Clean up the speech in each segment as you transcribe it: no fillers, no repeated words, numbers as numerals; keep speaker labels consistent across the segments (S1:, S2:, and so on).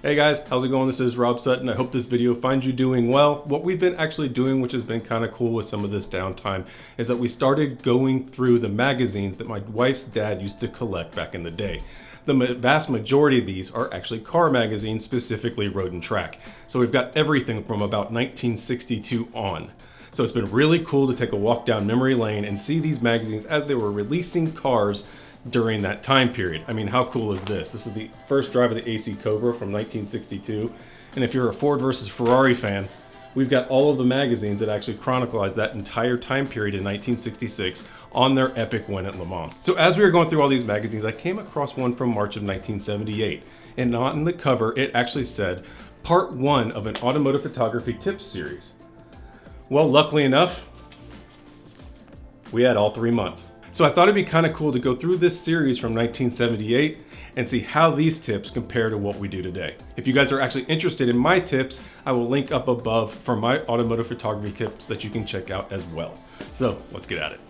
S1: Hey guys, how's it going? This is Rob Sutton. I hope this video finds you doing well. What we've been actually doing, which has been kind of cool with some of this downtime, is that we started going through the magazines that my wife's dad used to collect back in the day. The vast majority of these are actually car magazines, specifically Road and Track. So we've got everything from about 1962 on. So it's been really cool to take a walk down memory lane and see these magazines as they were releasing cars during that time period. I mean, how cool is this? This is the first drive of the AC Cobra from 1962. And if you're a Ford versus Ferrari fan, we've got all of the magazines that actually chronicleize that entire time period in 1966 on their epic win at Le Mans. So as we were going through all these magazines, I came across one from March of 1978. And on the cover, it actually said, Part 1 of an Automotive Photography Tips series. Well, luckily enough, we had all 3 months. So I thought it'd be kind of cool to go through this series from 1978 and see how these tips compare to what we do today. If you guys are actually interested in my tips, I will link up above for my automotive photography tips that you can check out as well. So let's get at it.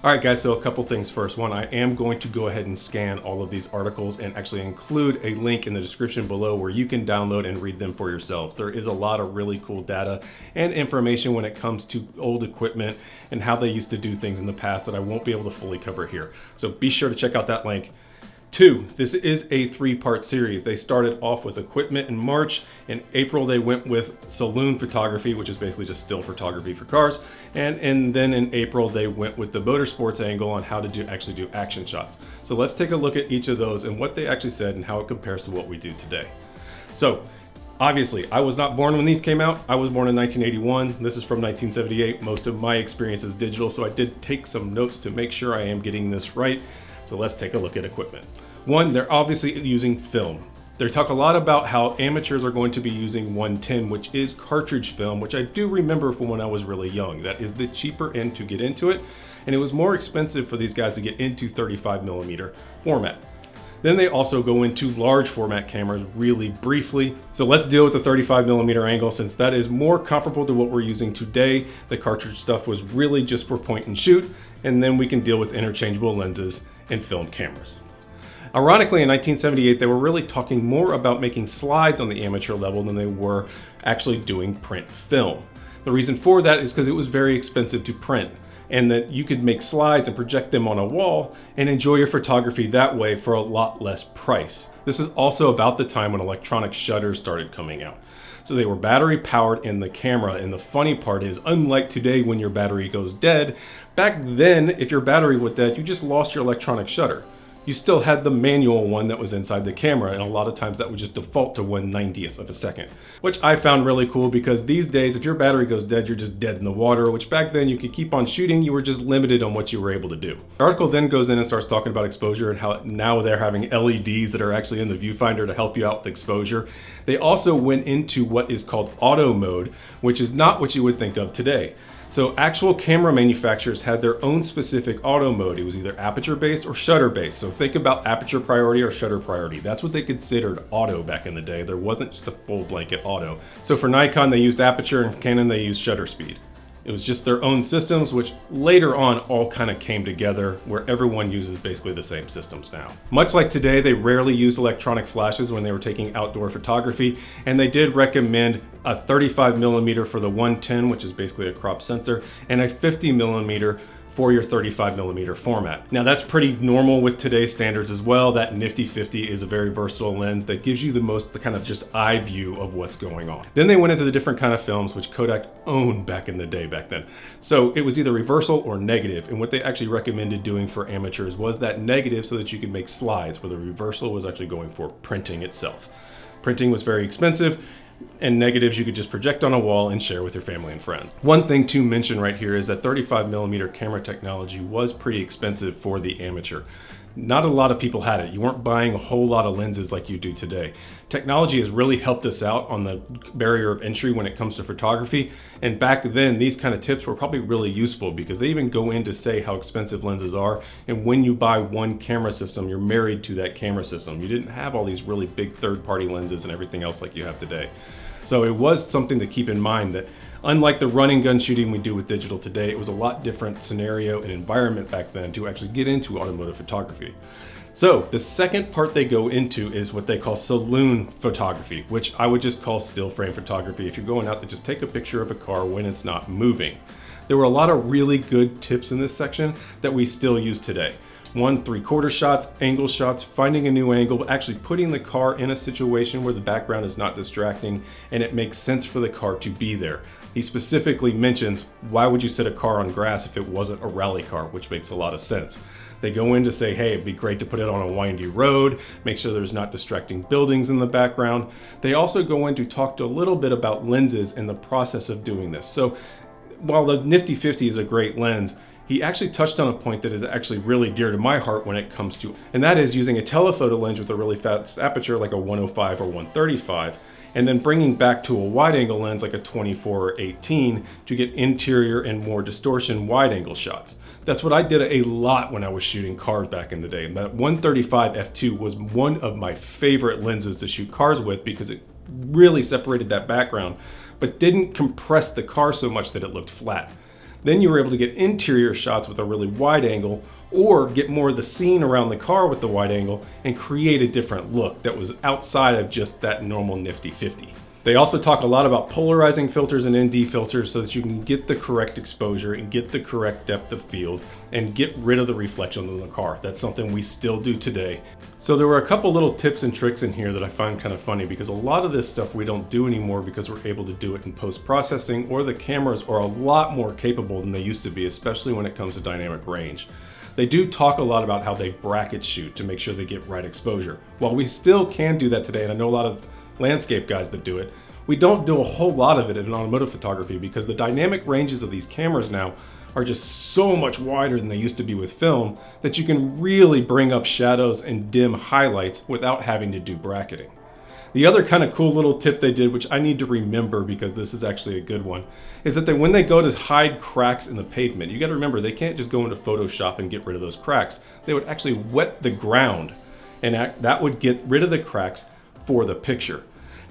S1: All right guys, so a couple things first. One, I am going to go ahead and scan all of these articles and actually include a link in the description below where you can download and read them for yourselves. There is a lot of really cool data and information when it comes to old equipment and how they used to do things in the past that I won't be able to fully cover here. So be sure to check out that link. 2, this is a 3-part series. They started off with equipment in March. In April, they went with saloon photography, which is basically just still photography for cars. And then in April, they went with the motorsports angle on how to actually do action shots. So let's take a look at each of those and what they actually said and how it compares to what we do today. So obviously, I was not born when these came out. I was born in 1981. This is from 1978. Most of my experience is digital, so I did take some notes to make sure I am getting this right. So let's take a look at equipment. 1, they're obviously using film. They talk a lot about how amateurs are going to be using 110, which is cartridge film, which I do remember from when I was really young. That is the cheaper end to get into it, and it was more expensive for these guys to get into 35mm format. Then they also go into large format cameras really briefly. So let's deal with the 35mm angle since that is more comparable to what we're using today. The cartridge stuff was really just for point and shoot, and then we can deal with interchangeable lenses and film cameras. Ironically, in 1978, they were really talking more about making slides on the amateur level than they were actually doing print film. The reason for that is because it was very expensive to print, and that you could make slides and project them on a wall and enjoy your photography that way for a lot less price. This is also about the time when electronic shutters started coming out. So they were battery powered in the camera, and the funny part is, unlike today when your battery goes dead, back then if your battery was dead, you just lost your electronic shutter. You still had the manual one that was inside the camera, and a lot of times that would just default to 1/90th of a second, which I found really cool because these days if your battery goes dead, you're just dead in the water, which back then you could keep on shooting, you were just limited on what you were able to do. The article then goes in and starts talking about exposure and how now they're having LEDs that are actually in the viewfinder to help you out with exposure. They also went into what is called auto mode, which is not what you would think of today. So actual camera manufacturers had their own specific auto mode. It was either aperture based or shutter based. So think about aperture priority or shutter priority. That's what they considered auto back in the day. There wasn't just a full blanket auto. So for Nikon, they used aperture, and Canon, they used shutter speed. It was just their own systems, which later on all kind of came together where everyone uses basically the same systems now. Much like today, they rarely used electronic flashes when they were taking outdoor photography, and they did recommend a 35mm for the 110, which is basically a crop sensor, and a 50mm for your 35mm format. Now that's pretty normal with today's standards as well. That nifty 50 is a very versatile lens that gives you the kind of just eye view of what's going on. Then they went into the different kind of films which Kodak owned back in the day back then. So it was either reversal or negative, and what they actually recommended doing for amateurs was that negative so that you could make slides, where the reversal was actually going for printing itself. Printing was very expensive, and negatives you could just project on a wall and share with your family and friends. One thing to mention right here is that 35mm camera technology was pretty expensive for the amateur. not a lot of people had it. You weren't buying a whole lot of lenses like you do today. Technology has really helped us out on the barrier of entry when it comes to photography. And back then, these kind of tips were probably really useful because they even go in to say how expensive lenses are. And when you buy one camera system, you're married to that camera system. You didn't have all these really big third-party lenses and everything else like you have today. So it was something to keep in mind that unlike the run and gun shooting we do with digital today, it was a lot different scenario and environment back then to actually get into automotive photography. So the second part they go into is what they call saloon photography, which I would just call still frame photography if you're going out to just take a picture of a car when it's not moving. There were a lot of really good tips in this section that we still use today. 1 3/4 shots, angle shots, finding a new angle, actually putting the car in a situation where the background is not distracting and it makes sense for the car to be there. He specifically mentions, why would you set a car on grass if it wasn't a rally car, which makes a lot of sense. They go in to say, hey, it'd be great to put it on a windy road, make sure there's not distracting buildings in the background. They also go in to talk a little bit about lenses and the process of doing this. So while the Nifty 50 is a great lens, he actually touched on a point that is actually really dear to my heart when it comes to, and that is using a telephoto lens with a really fast aperture like a 105 or 135, and then bringing back to a wide angle lens like a 24 or 18 to get interior and more distortion wide angle shots. That's what I did a lot when I was shooting cars back in the day. That 135 f2 was one of my favorite lenses to shoot cars with because it really separated that background, but didn't compress the car so much that it looked flat. Then you were able to get interior shots with a really wide angle or get more of the scene around the car with the wide angle and create a different look that was outside of just that normal Nifty 50. They also talk a lot about polarizing filters and ND filters so that you can get the correct exposure and get the correct depth of field and get rid of the reflection on the car. That's something we still do today. So there were a couple little tips and tricks in here that I find kind of funny because a lot of this stuff we don't do anymore because we're able to do it in post-processing, or the cameras are a lot more capable than they used to be, especially when it comes to dynamic range. They do talk a lot about how they bracket shoot to make sure they get right exposure. While we still can do that today, and I know a lot of landscape guys that do it, we don't do a whole lot of it in automotive photography because the dynamic ranges of these cameras now are just so much wider than they used to be with film that you can really bring up shadows and dim highlights without having to do bracketing. The other kind of cool little tip they did, which I need to remember because this is actually a good one, is that when they go to hide cracks in the pavement, you got to remember they can't just go into Photoshop and get rid of those cracks. They would actually wet the ground, and that would get rid of the cracks for the picture.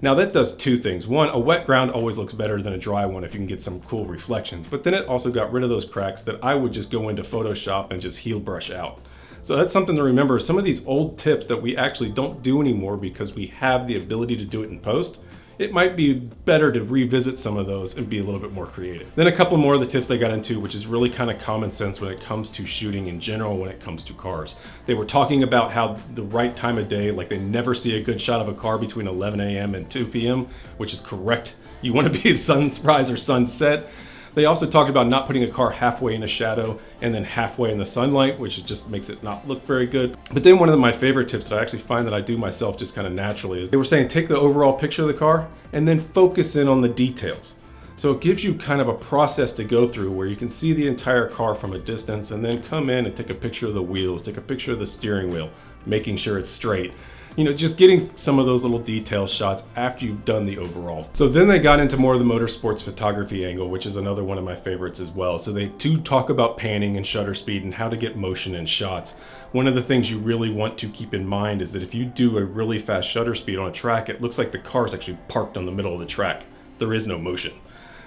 S1: Now that does two things. One, a wet ground always looks better than a dry one if you can get some cool reflections, but then it also got rid of those cracks that I would just go into Photoshop and just heel brush out. So that's something to remember. Some of these old tips that we actually don't do anymore because we have the ability to do it in post, it might be better to revisit some of those and be a little bit more creative. Then a couple more of the tips they got into, which is really kind of common sense when it comes to shooting in general, when it comes to cars. They were talking about how the right time of day, like they never see a good shot of a car between 11 a.m. and 2 p.m., which is correct. You want to be sunrise or sunset. They also talked about not putting a car halfway in a shadow and then halfway in the sunlight, which just makes it not look very good. But then one of my favorite tips that I actually find that I do myself just kind of naturally is they were saying take the overall picture of the car and then focus in on the details. So it gives you kind of a process to go through where you can see the entire car from a distance and then come in and take a picture of the wheels, take a picture of the steering wheel, making sure it's straight. You know, just getting some of those little detail shots after you've done the overall. So then they got into more of the motorsports photography angle, which is another one of my favorites as well. So they do talk about panning and shutter speed and how to get motion in shots. One of the things you really want to keep in mind is that if you do a really fast shutter speed on a track, it looks like the car is actually parked on the middle of the track. There is no motion.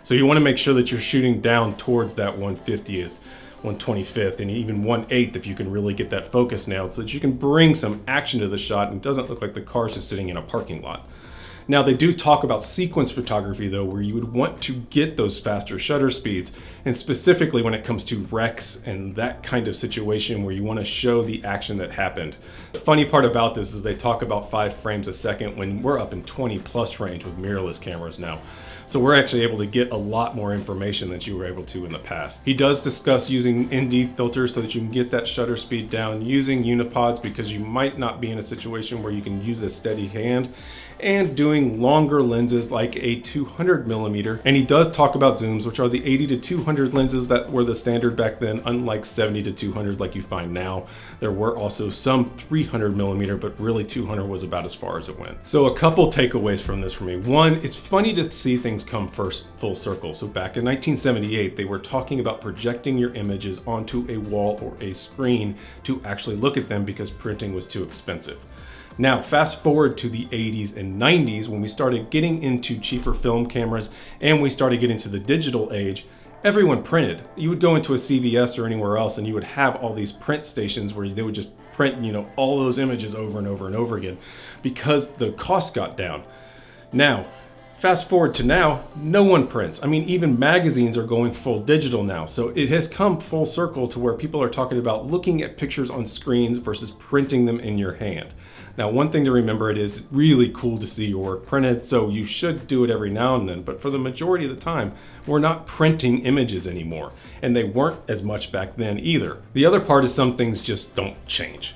S1: So you want to make sure that you're shooting down towards that 150th, 125th, and even 1/8 if you can really get that focus nailed so that you can bring some action to the shot and it doesn't look like the car's just sitting in a parking lot. Now they do talk about sequence photography though, where you would want to get those faster shutter speeds, and specifically when it comes to wrecks and that kind of situation where you want to show the action that happened. The funny part about this is they talk about 5 frames a second when we're up in 20 plus range with mirrorless cameras now. So we're actually able to get a lot more information than you were able to in the past. He does discuss using ND filters so that you can get that shutter speed down, using unipods because you might not be in a situation where you can use a steady hand, and doing longer lenses like a 200mm. And he does talk about zooms, which are the 80 to 200 lenses that were the standard back then, unlike 70 to 200 like you find now. There were also some 300mm, but really 200 was about as far as it went. So a couple takeaways from this for me. One, it's funny to see things come first full circle. So back in 1978, they were talking about projecting your images onto a wall or a screen to actually look at them because printing was too expensive. Now, fast forward to the 80s and 90s when we started getting into cheaper film cameras and we started getting to the digital age, everyone printed. You would go into a CVS or anywhere else and you would have all these print stations where they would just print, all those images over and over and over again because the cost got down. Now, fast forward to now, no one prints. I mean, even magazines are going full digital now. So it has come full circle to where people are talking about looking at pictures on screens versus printing them in your hand. Now, one thing to remember, it is really cool to see your work printed, so you should do it every now and then. But for the majority of the time, we're not printing images anymore, and they weren't as much back then either. The other part is some things just don't change.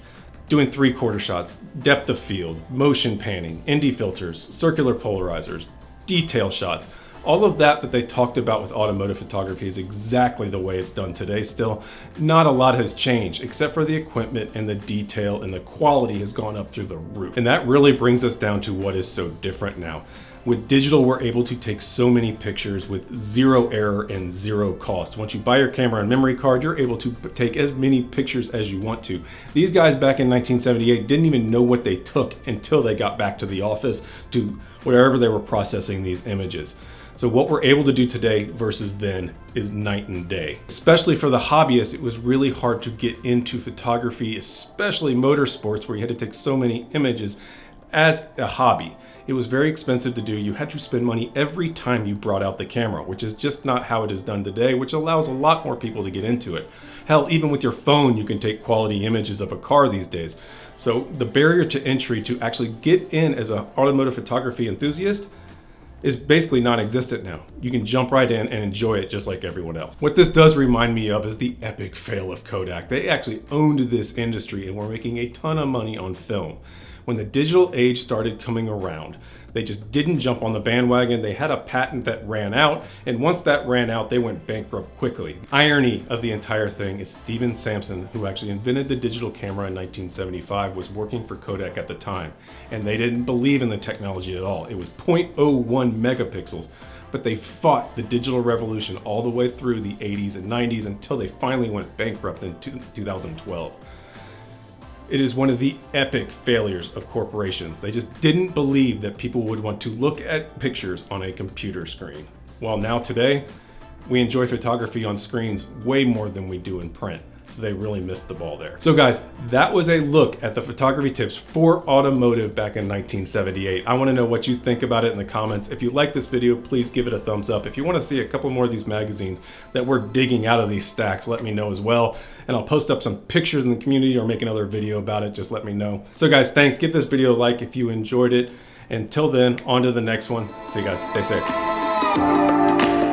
S1: Doing 3/4 shots, depth of field, motion panning, ND filters, circular polarizers, detail shots, all of that they talked about with automotive photography is exactly the way it's done today still. Not a lot has changed except for the equipment and the detail, and the quality has gone up through the roof. And that really brings us down to what is so different now. With digital, we're able to take so many pictures with zero error and zero cost. Once you buy your camera and memory card, you're able to take as many pictures as you want to. These guys back in 1978 didn't even know what they took until they got back to the office to wherever they were processing these images. So what we're able to do today versus then is night and day. Especially for the hobbyists, it was really hard to get into photography, especially motorsports, where you had to take so many images as a hobby. It was very expensive to do. You had to spend money every time you brought out the camera, which is just not how it is done today, which allows a lot more people to get into it. Hell, even with your phone, you can take quality images of a car these days. So the barrier to entry to actually get in as an automotive photography enthusiast is basically non-existent now. You can jump right in and enjoy it just like everyone else. What this does remind me of is the epic fail of Kodak. They actually owned this industry and were making a ton of money on film. When the digital age started coming around, they just didn't jump on the bandwagon. They had a patent that ran out, and once that ran out, they went bankrupt quickly. Irony of the entire thing is Steven Sampson, who actually invented the digital camera in 1975, was working for Kodak at the time, and they didn't believe in the technology at all. It was 0.01 megapixels, but they fought the digital revolution all the way through the 80s and 90s until they finally went bankrupt in 2012. It is one of the epic failures of corporations. They just didn't believe that people would want to look at pictures on a computer screen. While now today, we enjoy photography on screens way more than we do in print. So they really missed the ball there. So guys, that was a look at the photography tips for automotive back in 1978. I want to know what you think about it in the comments. If you like this video, please give it a thumbs up. If you want to see a couple more of these magazines that we're digging out of these stacks, let me know as well. And I'll post up some pictures in the community or make another video about it. Just let me know. So guys, thanks. Give this video a like if you enjoyed it. Until then, on to the next one. See you guys. Stay safe.